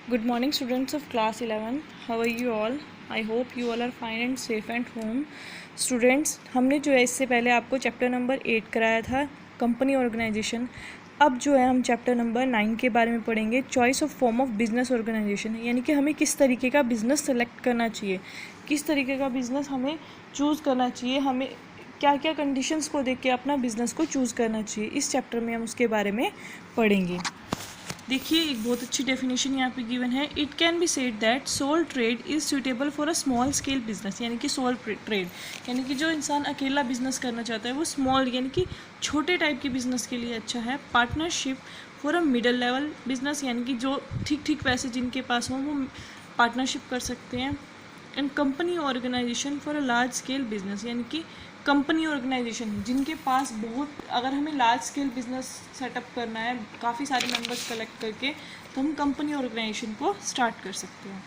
Good morning, students of class 11. How are you all? I hope you all are fine and safe at home. Students, हमने जो है इससे पहले आपको chapter number 8 कराया था, कंपनी ऑर्गेनाइजेशन. अब जो है हम चैप्टर नंबर 9 के बारे में पढ़ेंगे, choice of form of business organisation. यानी कि हमें किस तरीके का बिज़नेस सेलेक्ट करना चाहिए, किस तरीके का बिज़नेस हमें चूज़ करना चाहिए, हमें क्या क्या कंडीशंस को देख के अपना बिज़नेस को चूज़ करना चाहिए. इस चैप्टर में हम उसके बारे में पढ़ेंगे. देखिए, एक बहुत अच्छी डेफिनेशन यहाँ पे गिवन है. It can be said that sole trade is suitable for a small scale business. यानी कि सोल ट्रेड यानी कि जो इंसान अकेला बिजनेस करना चाहता है वो स्मॉल यानी कि छोटे टाइप के बिजनेस के लिए अच्छा है. Partnership for a middle level business, यानी कि जो ठीक ठीक पैसे जिनके पास हों वो पार्टनरशिप कर सकते हैं. And company organisation for a large scale business, यानी कि कंपनी ऑर्गेनाइजेशन जिनके पास बहुत, अगर हमें लार्ज स्केल बिजनेस सेटअप करना है काफ़ी सारे मेंबर्स कलेक्ट करके, तो हम कंपनी ऑर्गेनाइजेशन को स्टार्ट कर सकते हैं.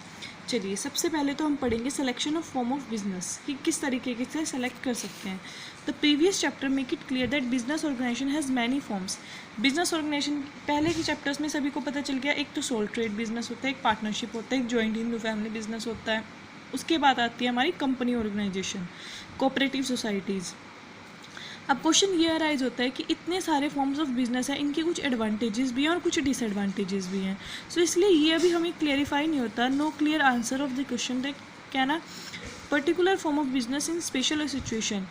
चलिए, सबसे पहले तो हम पढ़ेंगे selection of form of business कि किस तरीके से सेलेक्ट कर सकते हैं. The previous chapter make it clear that business organisation has many forms. Business organisation पहले के चैप्टर्स में सभी को पता चल गया. एक तो सोल ट्रेड बिजनेस होता है, एक पार्टनरशिप होता है, एक जॉइंट हिंदू फैमिली बिजनेस होता है. उसके बाद आती है हमारी कंपनी ऑर्गेनाइजेशन, कोऑपरेटिव सोसाइटीज़. अब क्वेश्चन ये अराइज होता है कि इतने सारे फॉर्म्स ऑफ बिजनेस हैं, इनके कुछ एडवांटेजेस भी हैं और कुछ डिसएडवांटेजेस भी हैं. सो इसलिए ये अभी हमें क्लियरिफाई नहीं होता. No clear answer of the question that can a particular form of business in special situation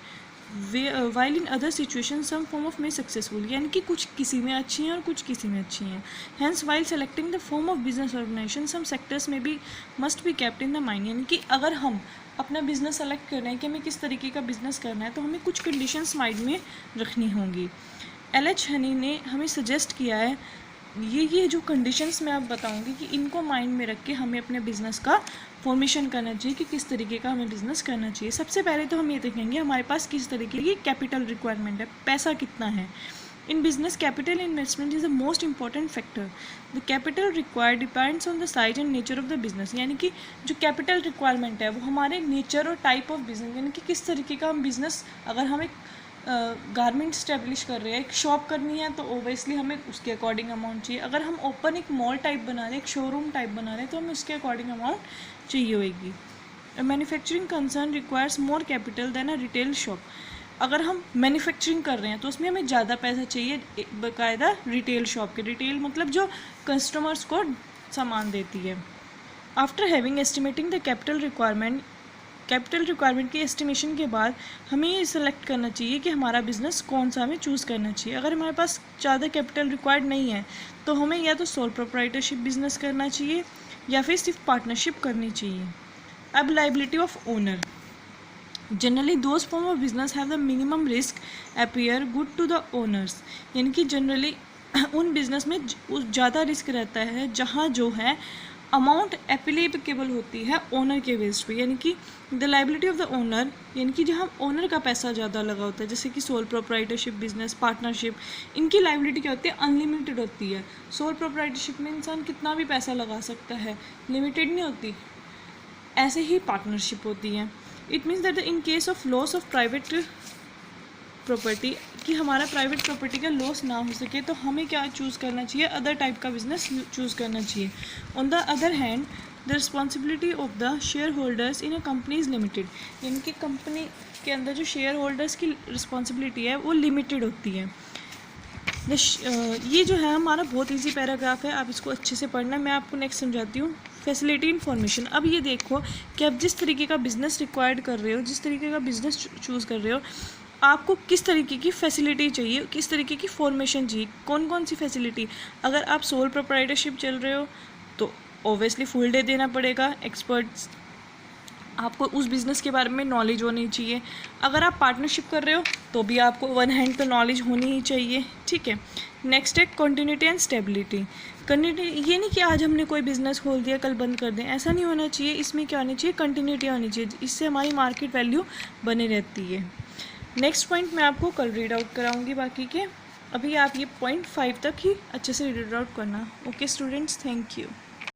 while in other situation some form of में सक्सेसफुल. यानी कि कुछ किसी में अच्छी हैं और कुछ किसी में अच्छी हैं. Hence while selecting the form of business organisation some sectors में भी must be kept in the mind. यानी कि अगर हम अपना बिजनेस सेलेक्ट कर रहे हैं कि हमें किस तरीके का बिजनेस करना है, तो हमें कुछ कंडीशंस माइंड में रखनी होंगी. एल.एच. हनी ने हमें सजेस्ट किया है ये जो कंडीशंस मैं आप बताऊंगी कि इनको माइंड में रख के हमें अपने बिज़नेस का फॉर्मेशन करना चाहिए कि किस तरीके का हमें बिज़नेस करना चाहिए. सबसे पहले तो हम ये देखेंगे हमारे पास किस तरीके की कैपिटल रिक्वायरमेंट है, पैसा कितना है. In business capital investment is the most important factor. The capital required depends on the size and nature of the business. यानी कि जो कैपिटल रिक्वायरमेंट है वो हमारे नेचर और टाइप ऑफ बिजनेस, यानी कि किस तरीके का हम बिज़नेस, अगर हम एक गारमेंट स्टैब्लिश कर रहे हैं, एक शॉप करनी है, तो ओबियसली हमें उसके अकॉर्डिंग अमाउंट चाहिए. अगर हम ओपन एक मॉल टाइप बना रहे हैं, एक शोरूम टाइप बना रहे हैं, तो हमें उसके अकॉर्डिंग अमाउंट चाहिए होगी. Manufacturing concern requires more capital than a retail shop. अगर हम मैन्युफैक्चरिंग कर रहे हैं तो उसमें हमें ज़्यादा पैसा चाहिए बाकायदा रिटेल शॉप के. रिटेल मतलब जो कस्टमर्स को सामान देती है. After having estimating the capital requirement की एस्टिमेशन के बाद हमें ये सिलेक्ट करना चाहिए कि हमारा बिज़नेस कौन सा हमें चूज़ करना चाहिए. अगर हमारे पास ज़्यादा कैपिटल रिक्वायर्ड नहीं है तो हमें या तो सोल प्रोप्राइटरशिप बिज़नेस करना चाहिए या फिर सिर्फ पार्टनरशिप करनी चाहिए. अब liability of owner. Generally those form of business have the minimum risk appear good to the owners. यानी कि जनरली उन बिज़नेस में ज़्यादा रिस्क रहता है जहाँ जो है अमाउंट एप्लीकेबल होती है ओनर के बेस पे. यानी कि the liability of the owner, यानी कि जहाँ ओनर का पैसा ज़्यादा लगा होता है, जैसे कि सोल प्रोप्राइटरशिप बिजनेस, पार्टनरशिप, इनकी लाइबिलिटी क्या होती है, अनलिमिटेड होती है. सोल प्रोप्राइटरशिप में इंसान कितना भी पैसा लगा सकता है, लिमिटेड नहीं होती. ऐसे ही पार्टनरशिप होती है. It means that in case of loss of private property, कि हमारा प्राइवेट प्रॉपर्टी का लॉस ना हो सके, तो हमें क्या चूज़ करना चाहिए, अदर टाइप का बिजनेस चूज़ करना चाहिए. On the other hand the responsibility of the share holders in a company is limited. यानी कि कंपनी के अंदर जो शेयर होल्डर्स की रिस्पॉन्सिबिलिटी है वो लिमिटेड होती है. ये जो है हमारा बहुत ईजी पैराग्राफ है, आप इसको अच्छे से पढ़ना. मैं आपको नेक्स्ट समझाती हूँ. Facility information. अब ये देखो कि आप जिस तरीके का बिज़नेस रिक्वायर्ड कर रहे हो, जिस तरीके का बिज़नेस चूज़ कर रहे हो, आपको किस तरीके की फैसिलिटी चाहिए, किस तरीके की फॉर्मेशन चाहिए, कौन कौन सी फैसिलिटी. अगर आप सोल प्रोप्राइटरशिप चल रहे हो तो ओबियसली फुल डे देना पड़ेगा. एक्सपर्ट्स, आपको उस बिज़नेस के बारे में नॉलेज होनी चाहिए. अगर आप पार्टनरशिप कर रहे हो तो भी आपको वन हैंड तो नॉलेज होनी ही चाहिए. ठीक है. नेक्स्ट है कंटिन्यूटी एंड स्टेबिलिटी. कंटिन्यूटी ये नहीं कि आज हमने कोई बिज़नेस खोल दिया कल बंद कर दें, ऐसा नहीं होना चाहिए. इसमें क्या होनी चाहिए, कंटिन्यूटी होनी चाहिए. इससे हमारी मार्केट वैल्यू बनी रहती है. नेक्स्ट पॉइंट मैं आपको कल रीड आउट कराऊंगी बाकी के. अभी आप ये पॉइंट 5 तक ही अच्छे से रीड आउट करना. Okay students, thank you.